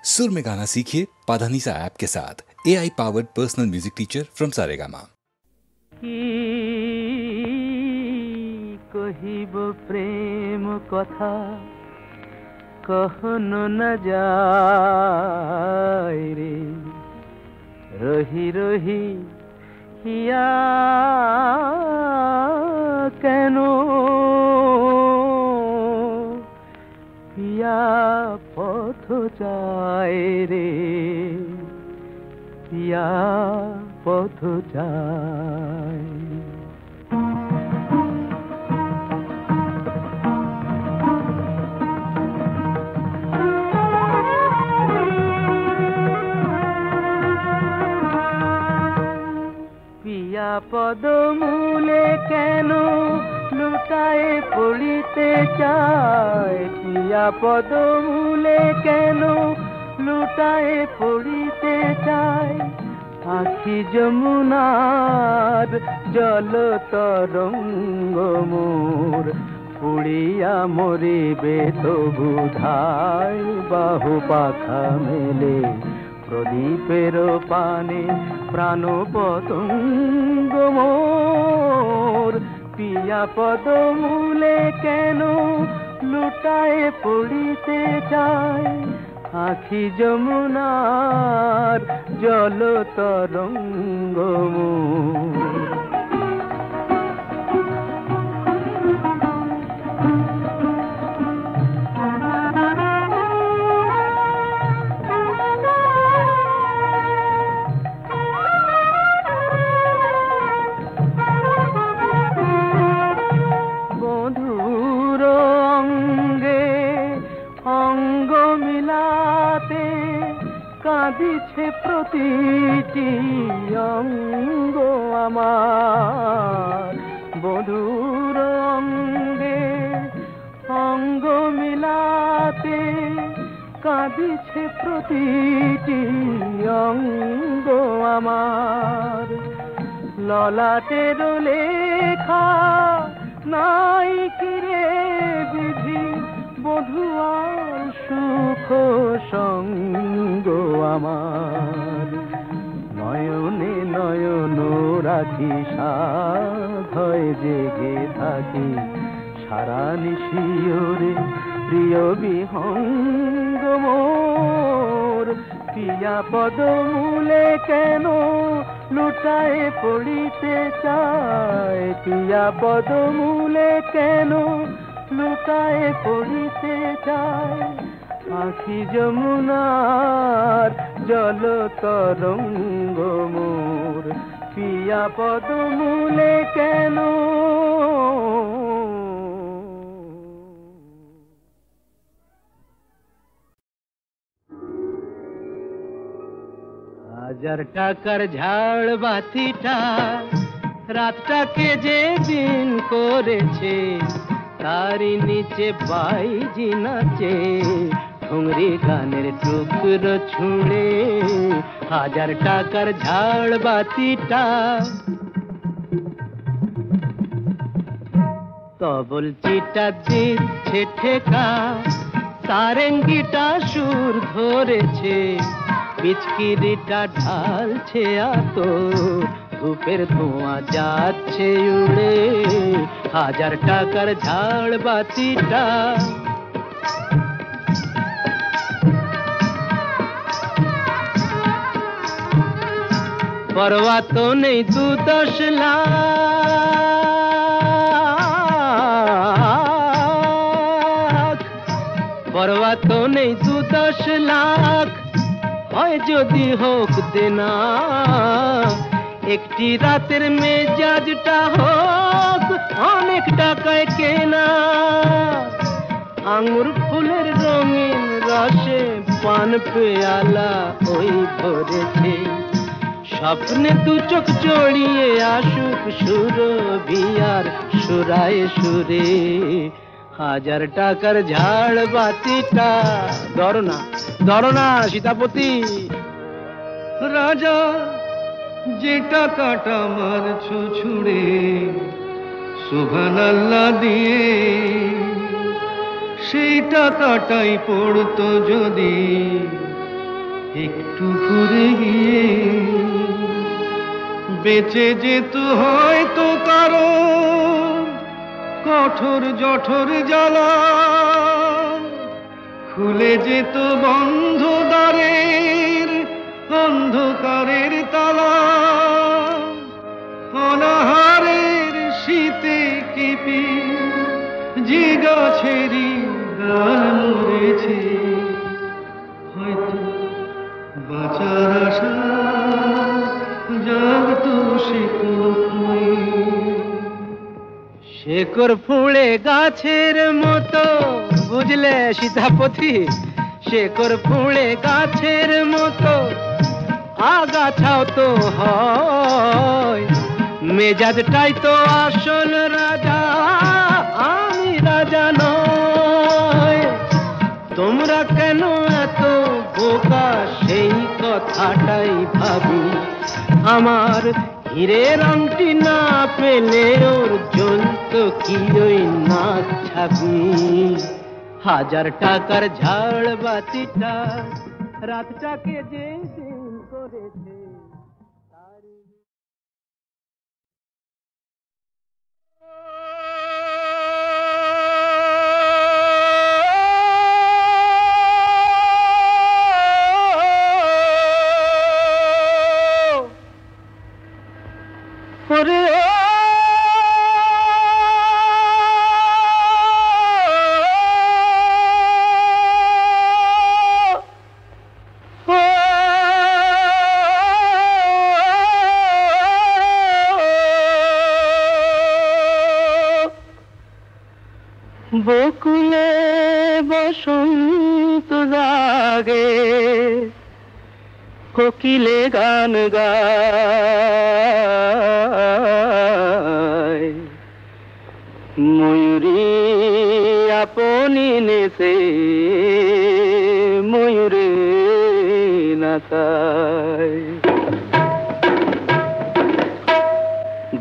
सुर में गाना सीखिए पाधानीसा ऐप के साथ। AI powered personal music teacher from Saregama. कहिब प्रेम कथा कहन न जाय रे, रही रही हिया केनो पिया पथ जाय रे, पिया पथ जाय। पिया पदमूले केनो लुटाए पड़िते चाय, पिया पदमूले केनो लुटाए पड़िते चाय। आखि যমুনার জল তরঙ্গ মোর, পুড়িয়া মরিবে তবু ধাই। বাহু পাখা মেলে প্রদীপের পানে প্রাণ পতঙ্গ মোর। পিয়া পদমূলে কেন লুটায়ে পড়িতে চায়, আখি যমুনার জল তরঙ্গ মোর। কাঁদিছে প্রতিটি অঙ্গ আমার, বধুর অঙ্গে অঙ্গ মিলাতে কাঁদিছে প্রতিটি অঙ্গ আমার। ললাটের লেখা নাই কিরে বিধি, বধুয়ার সুখ সঙ্গ আমার। নয়নে নয়ন রাখি সাধয় জেগে থাকি, সারা নিশিওরে প্রিয় বিহঙ্গ মোর। পিয়া পদমূলে কেন লুটায়ে পড়িতে চায়, পিয়া পদমূলে কেন লুটায়ে পড়িতে চায়। আখি যমুনার জল তরঙ্গ মোর, পিয়া পদমূলে কেন। হাজার টাকার ঝাড় বাতিটা রাতটাকে যে দিন করেছে, তারি নিচে বাইজি নাচে ঠুংরি গানের টুকরো ছুঁড়ে। হাজার টাকার ঝাড় বাতিটা তবল চিটা দিচ্ছে ঠেকা, সারেঙ্গিটা সুর ধরেছে, পিচকিরিটা ঢালছে আতর, ধূপের ধোঁয়া যাচ্ছে উড়ে। হাজার টাকার ঝাড় বাতিটা পরোয়া তো নেই 2-10 লাখ, পরোয়া তো নেই 2-10 লাখ, হয় যদি হোক দেনা। একটি রাতের মেজাজটা হোক অনেক টাকায় কেনা। আঙুর ফুলের রঙিন রসে পান পেয়ালা ওই ভরেছে, স্বপ্নে দু চোখ জড়িয়ে আসুক সুরভিয়ার সুরায় সুরে। হাজার টাকার ঝাড় বাতিটা ধরনা ধরনা সীতাপতি। রাজা যে টাকাটা মারছো ছুঁড়ে সুবহানাল্লাহ দিয়ে, সেই টাকাটাই পড়তো যদি একটু ঘুরে গিয়ে বেঁচে যেত হয়তো কারো কঠোর জঠোর জ্বালা, খুলে যেত বন্ধ দ্বারের অন্ধকারের তালা, অনাহারের শীতে কেঁপে যে গাছেরই গান মরেছে, হয়তো বাঁচার আশা জাগতো শেকড় ফুঁড়ে গাছের মতো, বুঝলে সীতাপতি, শেকড় ফুঁড়ে গাছের মতো আগাছাও তো হয়, মেজাজটাই তো আসল রাজা, আমি রাজা নয়। তোমরা কেন এত বোকা সেই কথাটাই ভাবি, আমার হীরের আংটি না পেলে ওর জ্বলত কি ওই নাক ছাবি। 1000 টাকার ঝাড় বাতিটা রাতটাকে যে দিন করেছে, বকুলে বসন্ত জাগে, কোকিলে গান গায়, ময়ূরী আপনি নেশে ময়ূরে নাচায়।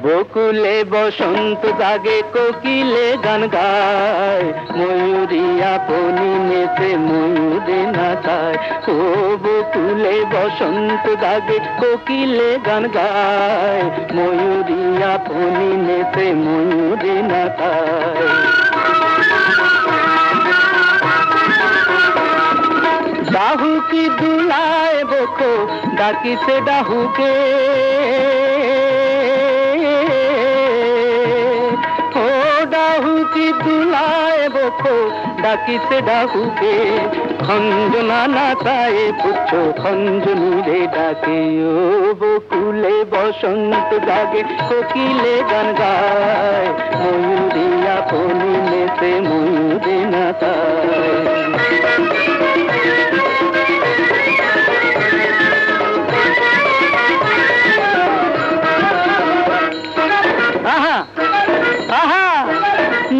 বকুলে বসন্ত জাগে, কোকিলে গান গায়, ময়ূরী আপনি নেচে ময়ূরে নাচায়। ও বকুলে বসন্ত জাগে, কোকিলে গান গায়, ময়ূরী আপনি নেচে ময়ূরে নাচায়। ডাহুকি দুলায় বকো ডাকিছে ডাহুকে, দুলায় বকো ডাকিছে ডাহুকে, খঞ্জনা নাচায়ে পুচ্ছ খঞ্জনীরে ডাকে। ও বকুলে বসন্ত জাগে, কোকিলে গান গায়, ময়ূরী আপনি নেচে ময়ূরে নাচায়।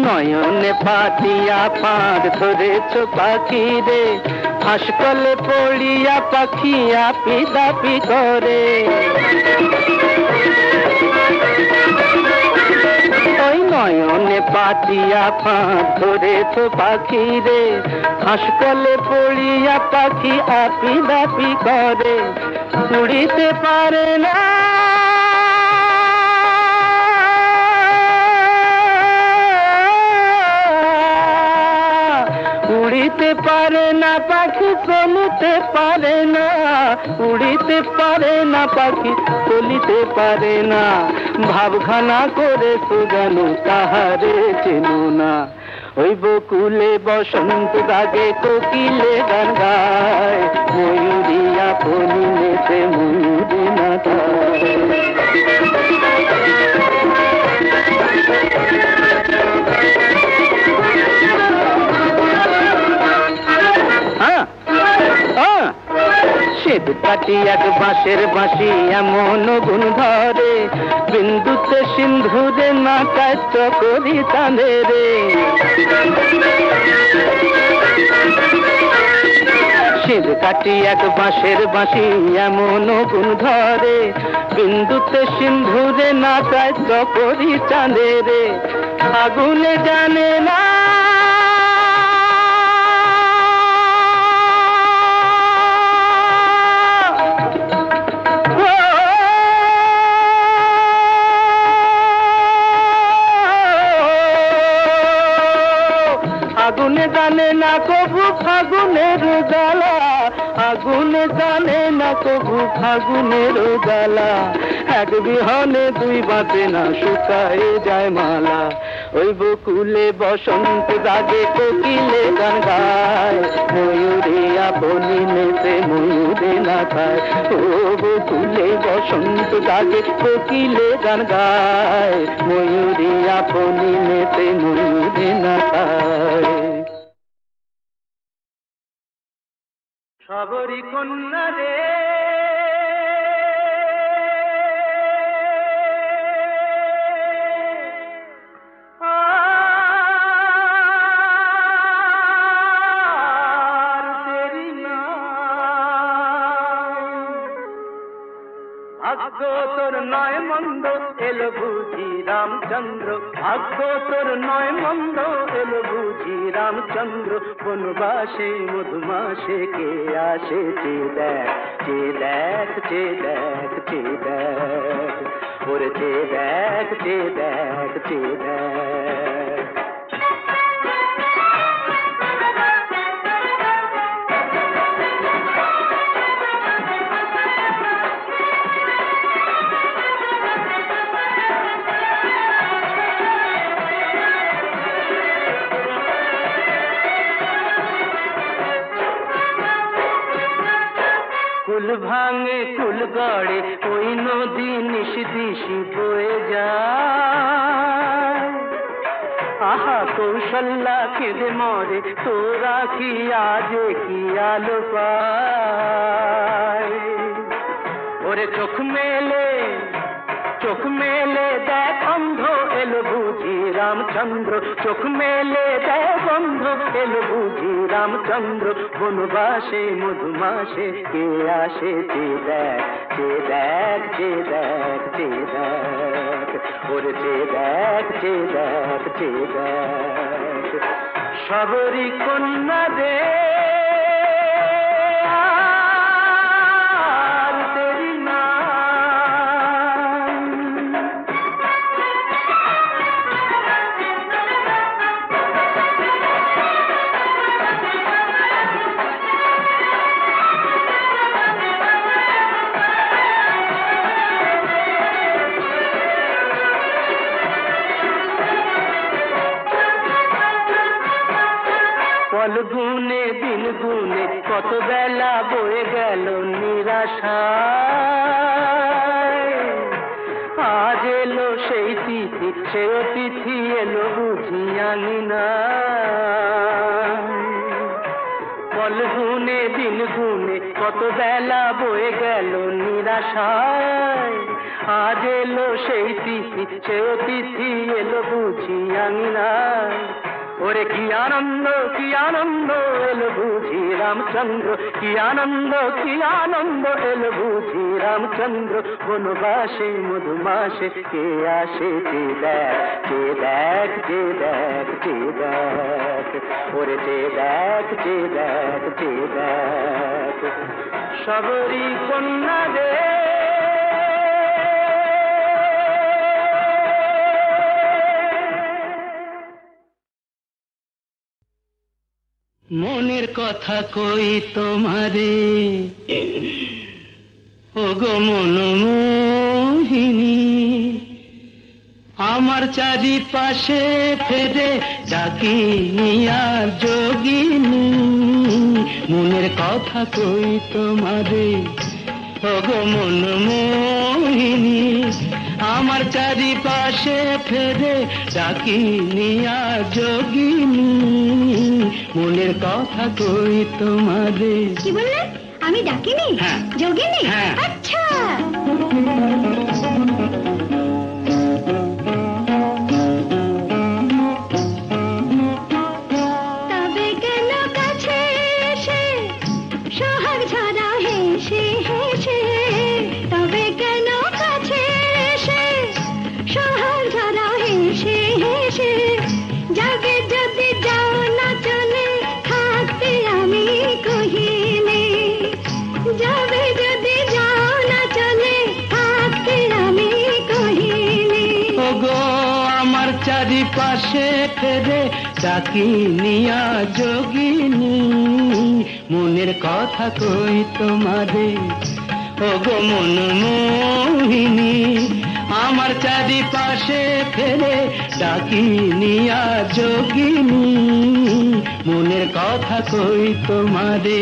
নয়নে পাতিয়া ফাঁদ ধরেছ পাখি রে, হাসকলে পড়িয়া পাখি আপি দাপি করে। ওই নয়নে পাতিয়া ফাঁদ ধরেছ পাখি রে, হাসকলে পড়িয়া পাখি আপি দাপি করে। উড়িতে পারে না উড়িতে পারে না পাখি, চলিতে পারে না, উড়িতে পারে না পাখি, চলিতে পারে না। ভাবখানা করে সুজানো তাহারে চেনো না। ওই বকুলে বসন্ত জাগে, কোকিলে গান গায়, ময়ূরী আপনি নেচে ময়ূরে নাচায়। শ্বেত কাটি এক বাঁশের বাঁশি এমন গুণ ধরে, বিন্দুতে সিন্ধুরে নাচায় চকরি চাঁদে রে। শ্বেত কাটি এক বাঁশের বাঁশি এমন গুণ ধরে, বিন্দুতে সিন্ধুরে নাচায় চকরি চাঁদে রে। আগুনে জানে না গুনে জানে না তবু ফাগুনের জ্বালা, এক বিহনে দুই বাঁচে না শুকায় যায় মালা। ওই বকুলে বসন্ত জাগে কোকিলে গান গায়, ময়ূরে আপনি নেচে ময়ূরে না খায়। ও বকুলে বসন্ত জাগে কোকিলে গান গায়, ময়ূরে আপনি নেচে ময়ূরে না খায়। সবরি কন্যা রে ভাগ্য তোর নয় মন্দ এলো বুঝি রামচন্দ্র, ভাগ্য তোর নয় মন্দ এলো বুঝি রামচন্দ্র। বনবাসে মধুমাসে কে আসে চে দেখ, চে দেখ, চে দেখ, চে দেখ, ওরে চে দেখ, চে দেখ, চে দেখ। কুল ভাঙে কুল গড়ে ওই নদী নিশি দিশি বয়ে যায়, আহা কৌশল্যা কেঁদে মরে তোরা কি আজে কি আলো পায়। ওরে চোখ মেলে দেখ অন্ধ এলো বুঝি রামচন্দ্র, চোখ মেলে দেখ অন্ধ এলো বুঝি রামচন্দ্র। বনবাসে মধুমাসে কে আসে চে দেখ, চে দেখ, চে দেখ, চে দেখ, ওরে চে দেখ, চে দেখ, চে দেখ। সবরি কন্যা রে পল গুনে দিন গুনে কত বেলা বয়ে গেল নিরাশায়, আজ এলো সেই তিথি সে অতিথি এলো বুঝি আঙিনা। পল গুনে দিন গুনে কত বেলা বয়ে গেল নিরাশায়, আজ এলো সেই তিথি সে অতিথি এলো বুঝি আঙিনায়। ওরে কি আনন্দ এলো বুঝি রামচন্দ্র, কি আনন্দ এলো বুঝি রামচন্দ্র। বনবাসে মধুমাসে কে আসে চে দেখ, চে দেখ, চে দেখ, চে দেখ, ওরে চে দেখ, চে দেখ, চে দেখ। সবরি কন্যা রে মনের কথা কই তোমারে, ওগো মনমোহিনী, আমার চারিপাশে ফেরে ডাকি আর যোগিনী। মনের কথা কই তোমারে, ওগো মনমোহিনী, আমার চারিপাশে ফেরে ডাকি আর যোগিনী। মনের কথা কই তোমারে। কি বললেন? আমি ডাকিনি? হ্যাঁ। যোগিনী? হ্যাঁ। আচ্ছা। তবে কেন কাছে এসে সোহাগ ঝরা হেসে হেসে, তবে কেন কাছে এসে সোহাগ ঝরা হেসে হেসে, যাবে যদি যাও না চলে থাকতে আমি কহিনে, যাবে যদি যাও না চলে থাকতে আমি কহিনে। ওগো আমার চারিপাশে ফেরে ডাকিনিয়া যোগিনী মনের কথা কই তোমারে ওগো মন মোহিনী আমার চারিপাশে ফেরে ডাকিনিয়া যোগিনী মনের কথা কই তোমারে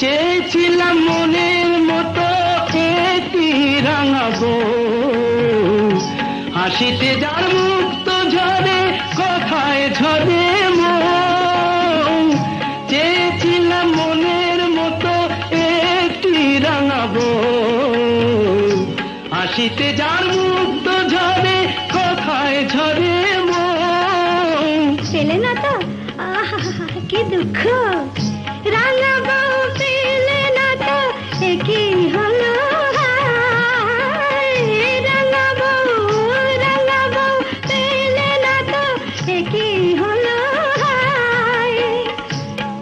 চেয়েছিলাম মনের মতো একটি রাঙাবো হাসিতে যার মুক্ত ঝরে কথায় ঝরে মন চেয়েছিলাম মনের মতো একটি রাঙাবো হাসিতে যার মুক্ত ঝরে কথায় ঝরে মন পেলে না তো আহা কি দুঃখ রাঙাবো পেলে না তো কি হলো রাঙাবো রাঙাবো পেলে না তো কি হলো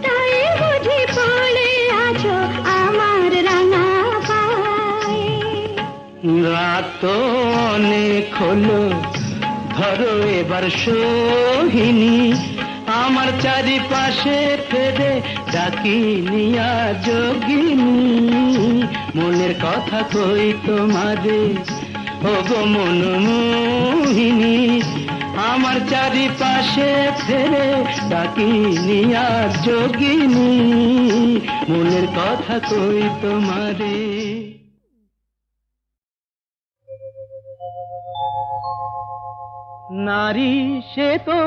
তাই বুঝি পড়ে আছো আমার রাঙা পায়ে রাত তো অনেক হলো ধরো এবার সোহিনী আমার চারিপাশে ফেরে ডাকিনিয়া যোগিনী মনের কথা কই তোমারে ওগো মন মোহিনী আমার চারিপাশে ফেরে ডাকিনিয়া যোগিনী মনের কথা কই তোমারে নারী সে তো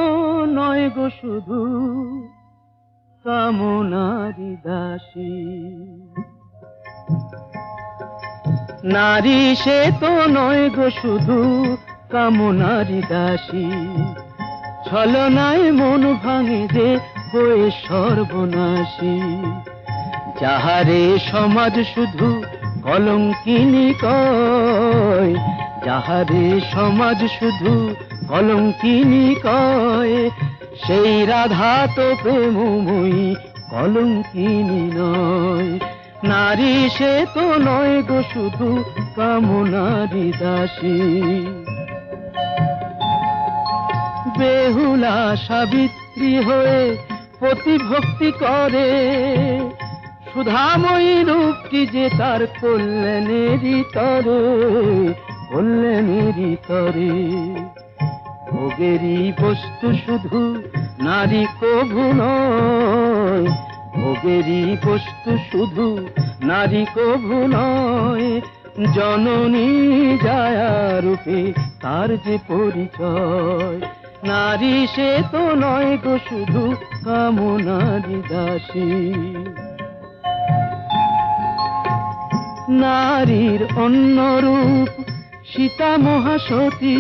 নয় গো শুধু কামনারি দাসী নারী সে তো নয় গো শুধু কামনারি দাসী ছলনায় মন ভাঙে যে হয়ে সর্বনাশী যাহারে সমাজ শুধু কলঙ্কিনী কয় যাহারে সমাজ শুধু কলঙ্কিনী কয় সেই রাধা তো প্রেমময়ী কলঙ্কিনী নয় নারী সে তো নয় গো শুধু কামনারি দাসী বেহুলা সাবিত্রী হয়ে প্রতিভক্তি করে সুধাময়ী রূপটি যে তার কল্যাণেরই তরে কল্যাণেরই তরে ভোগেরই বস্তু শুধু নারী কভু নয় ভোগেরই বস্তু শুধু নারী কভু নয় জননী জায়া রূপে তার যে পরিচয় নারী সে তো নয় গো শুধু কামনারি দাসী নারীর অন্য রূপ সীতা মহাসতী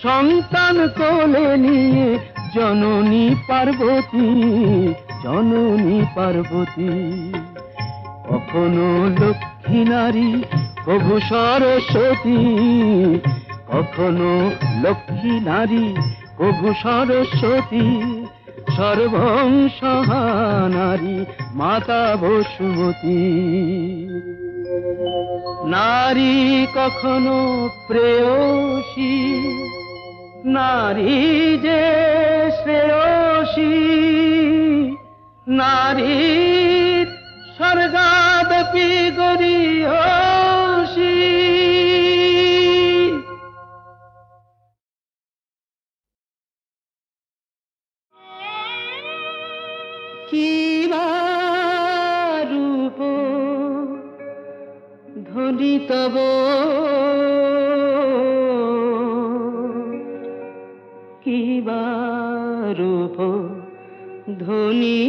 সন্তান কোলে নিয়ে জননী পার্বতী কখনো লক্ষ্মী নারী প্রভু সরস্বতী কখনো লক্ষ্মী নারী প্রভু সরস্বতী সর্বংসহা নারী মাতা বসুমতী নারী কখনো প্রেয়সী নারী যে শ্রেয়সী নারী স্বর্গাদপি গরীয়সী কি রূপ ধ্বনি তব কি রূপ ধ্বনি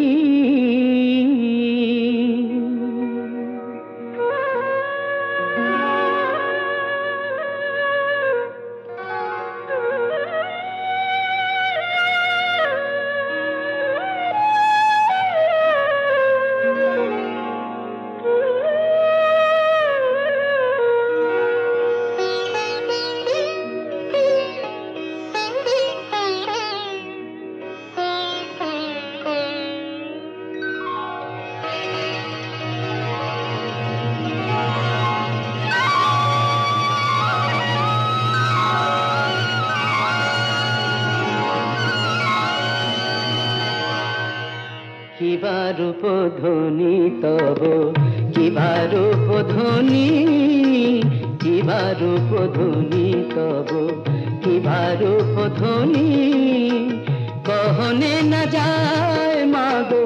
রূপ ধ্বনি তব, কিবা রূপ ধ্বনি, কিবা রূপ ধ্বনি তব, কিবা রূপ ধ্বনি, কহনে না যায় মাগো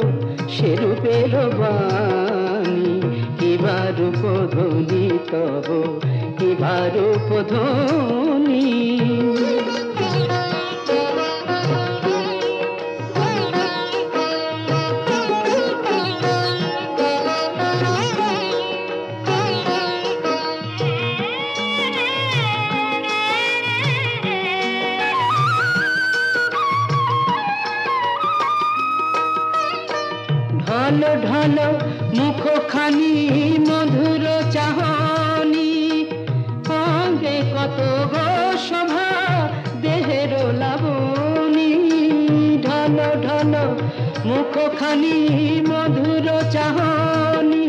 সে রূপের বাণী, কিবা রূপ ধ্বনি তব, কিবা রূপ ধ্বনি। ঢল ঢল মুখখানি মধুর চাহনি, অঙ্গে কত গো শোভা দেহের লাবণী, ঢল ঢল মুখখানি মধুর চাহনি,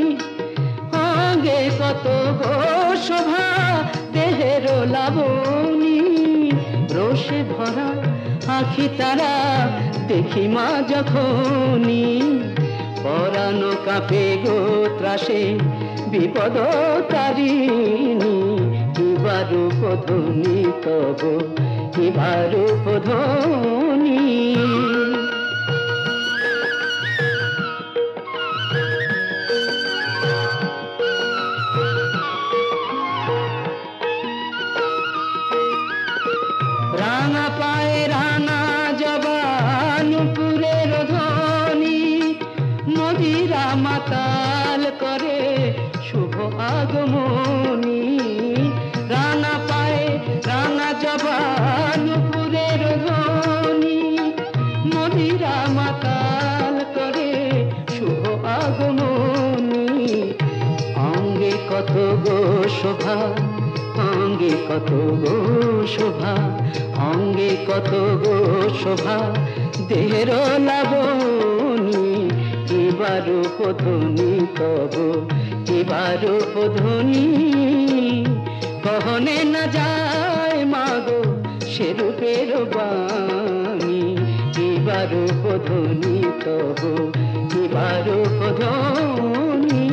অঙ্গে কত গো শোভা দেহের লাবণী, রোষে ভরা আখি তারা দেখি মা যখনি, পরানো কাঁপে গো ত্রাসে বিপদ তারিণী, কিবা রূপ ধ্বনি তব, কিবা রূপ ধ্বনি। রাঙা পায়ে রাঙা জবানুপুরের ধ্বনি, মদিরা মাতাল করে শুভ আগমনী, রাঙা পায়ে রাঙা জবানুপুরের ধ্বনি, মদিরা মাতাল করে শুভ আগমনী, অঙ্গে কত গো শোভা, অঙ্গে কত গো শোভা, অঙ্গে কত গো শোভা দেহের লাবণী, কিবা রূপ ধ্বনি তব, কিবা রূপ ধ্বনি, কহনে না যায় মাগো সে রূপের বাণী, কিবা রূপ ধ্বনি তব, কিবা রূপ ধ্বনি।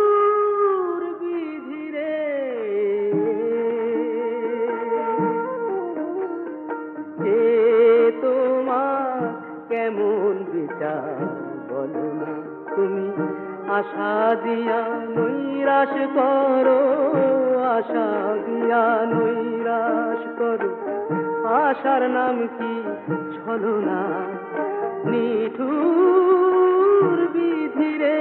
নিঠুর বিধিরে এ তোমার কেমন বিচার বলো না তুমি, আশা দিয়া নৈরাশ করো, আশা দিয়া নৈরাশ করো, আশার নাম কি ছলনা, নিঠুর বিধিরে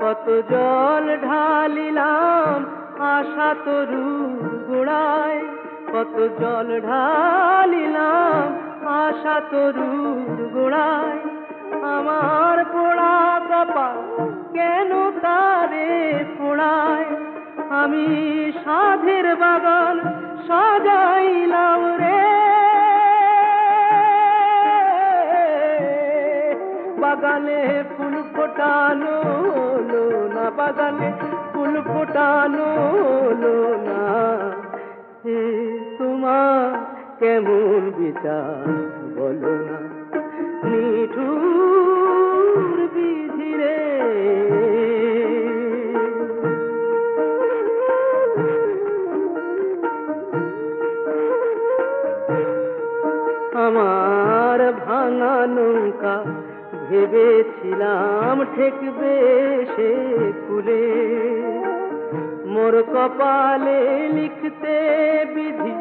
কত জল ঢালিলাম আশা তরুর গোড়ায়, কত জল ঢালিলাম আশা তরুর গোড়ায়, আমার পোড়া কপাল কেন তারে পোড়ায়, আমি সাধের বাগান সাজাইলাম রে, বাগানে ফুল ফোটানো হলো না, বাগানে ফুল ফোটানো হলো না, হে তোমার কেমন বিচার বলো না, নিঠুর বিধিরে আমার ভাঙা নৌকা ভেবেছিলাম ঠেকবে সে কুলে, মোর কপালে লিখতে বিধি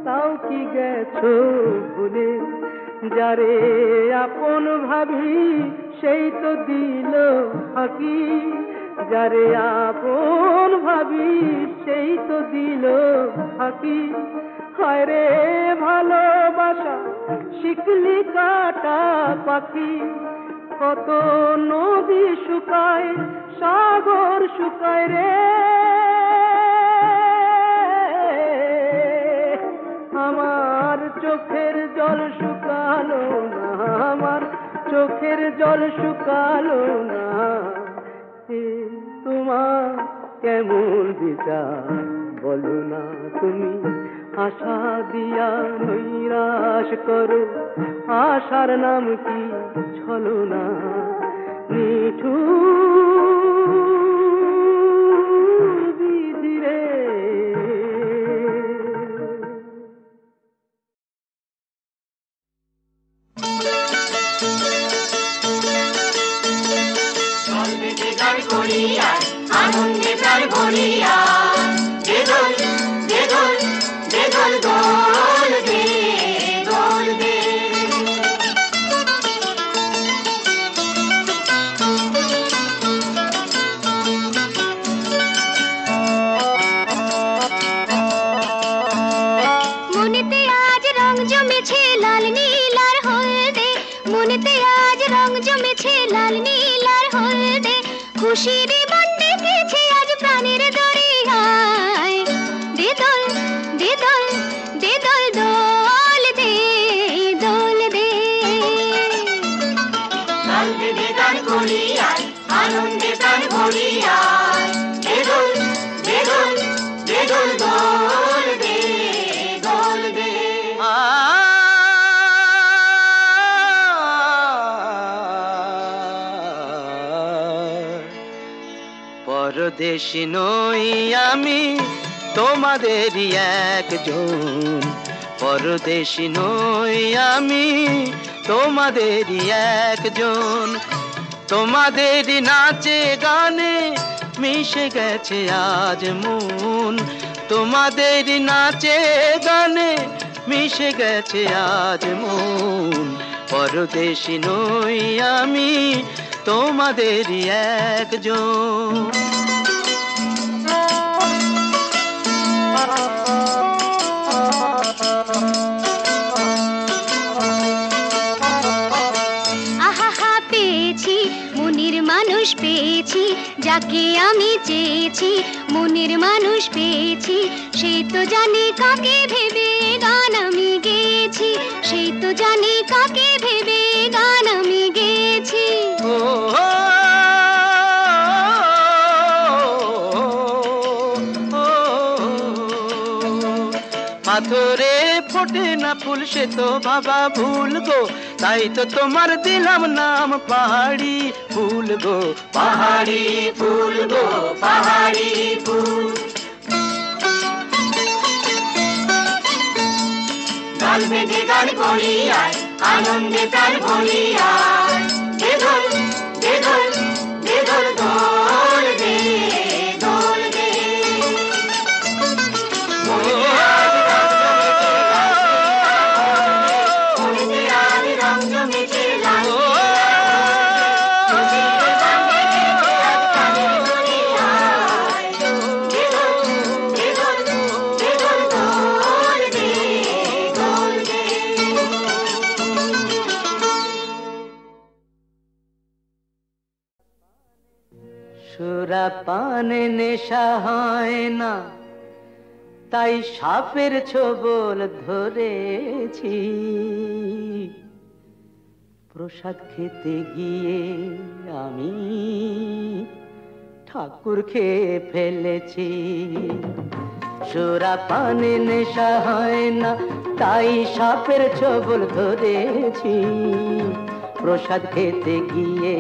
তাও কি গেছো ভুলে, যারে আপন ভাবি সেই তো দিল ফাঁকি, যারে আপন ভাবি সেই তো দিল ফাঁকি, হায় রে ভালোবাসা শিকলি কাটা পাখি, কত নদী শুকায় সাগর শুকায় রে, আমার চোখের জল আমার চোখের জল শুকালো না, এ তোমার কেমন বিচার বলো না তুমি। আশা দিয়া নৈরাশ করো, আশার নাম কি ছলনা, নিঠুর বিধি রে। আনন্দে প্রাণ ভরিয়া দে দোল দে দোল দে দোল দোল দে দোল দে। মনেতে আজ রং জমেছে লাল নীল আর হলদে, মনেতে আজ রং জমেছে লাল নীল আর হলদে, খুশির বন্ডে গেছে আজ প্রাণের দরিয়ায়। দে দোল দে দোল দে দোল দোল দে দোল দে। লাল দে গান করিয়া আনন্দে প্রাণ ভরিয়া দে দোল দে দোল দে দোল দোল দে দোল দে। পরদেশী নই আমি তোমাদেরই একজন, পরদেশী নই আমি তোমাদেরই একজন, তোমাদেরই নাচে গানে মিশে গেছে আজ মন, তোমাদেরই নাচে গানে মিশে গেছে আজ মন। পরদেশী নই আমি তোমাদেরই একজন। আহা পেয়েছি মনের মানুষ পেয়েছি, যাকে আমি চেয়েছি মনের মানুষ পেয়েছি, সেই তো জানে কাকে ভেবে গান আমি গেয়েছি, সেই তো জানে কাকে ভেবে গান আমি গেয়েছি। পাথরে ফোটে না ফুল সে তো বাবা ভুল গো, তাই তো তোমার দিলাম নাম পাহাড়ি ফুল গো, পাহাড়ি ফুল গো পাহাড়ি ফুল। দল বেঁধে গান করিয়া আনন্দে প্রাণ ভরিয়া দে দোল দে দোল দে দোল দোল দে দোল দে। রং জমেছে লাল সুরাপানে নেশা হয় না, তাই সাপের ছোবল ধরেছি, প্রসাদ খেতে গিয়ে আমি ঠাকুর খেয়ে ফেলেছি। সুরাপানে নেশা হয় না, তাই সাপের ছোবল ধরেছি, প্রসাদ খেতে গিয়ে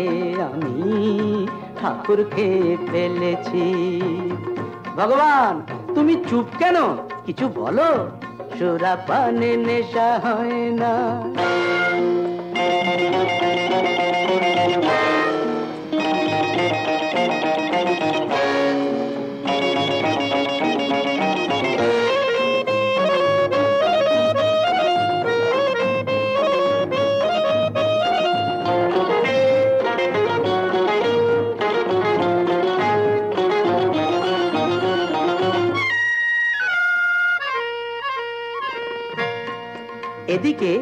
আমি ঠাকুর খেয়ে ফেলেছি। ভগবান তুমি চুপ কেন, কিছু বলো। সুরাপানে নেশা হয় না। এদিকে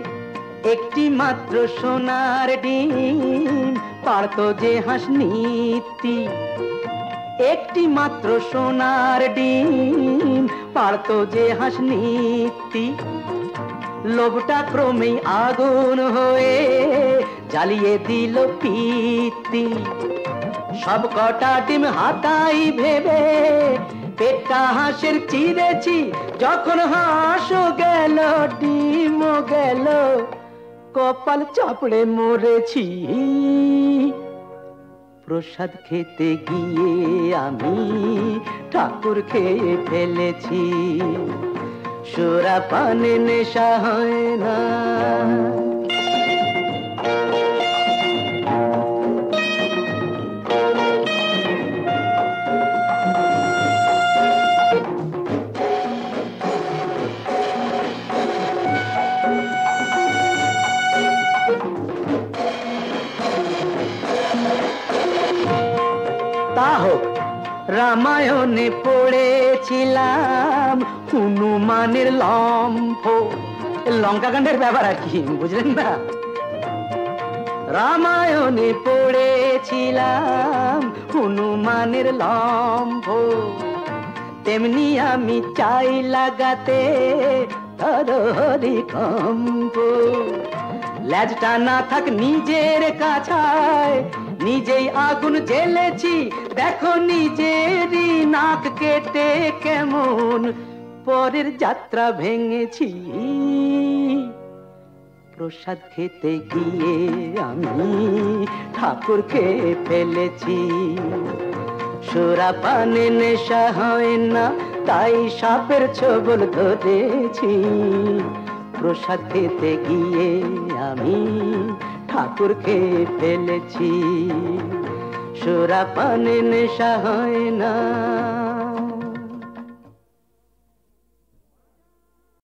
একটি মাত্র সোনার ডিম পারত যে হাঁস নিত্যি, একটি মাত্র সোনার ডিম পারত যে হাঁস নিত্যি, লোভটা ক্রমেই আগুন হয়ে জ্বালিয়ে দিল পিত্তি। সব কটা ডিম হাতাই ভেবে পেটটা হাঁসের চিরেছি, যখন হাঁসও গেল ডিমও গেল, কপাল চাপড়ে মরেছি। প্রসাদ খেতে গিয়ে আমি ঠাকুর খেয়ে ফেলেছি, সুরাপানে নেশা হয় না। তা হোক, রামায়ণে পড়েছিলাম হনুমানের লম্ফ, লঙ্কাকাণ্ডের ব্যাপার আর কি, বুঝলেন না? রামায়ণে পড়েছিলাম হনুমানের লম্ফ, তেমনি আমি চাই লাগাতে হরিকম্প। ল্যাজটা না থাক নিজের কাছায়, নিজেই আগুন জ্বেলেছি, দেখো নিজেরই নাক কেটে কেমন পরের যাত্রা ভেঙেছি। প্রসাদ খেতে গিয়ে আমি ঠাকুর খেয়ে ফেলেছি, সুরাপানে নেশা হয় না, তাই সাপের ছোবল ধরেছি। প্রসাদ খেতে গিয়ে আমি ঠাকুর খেয়ে ফেলেছি, সুরাপানে নেশা হয় না।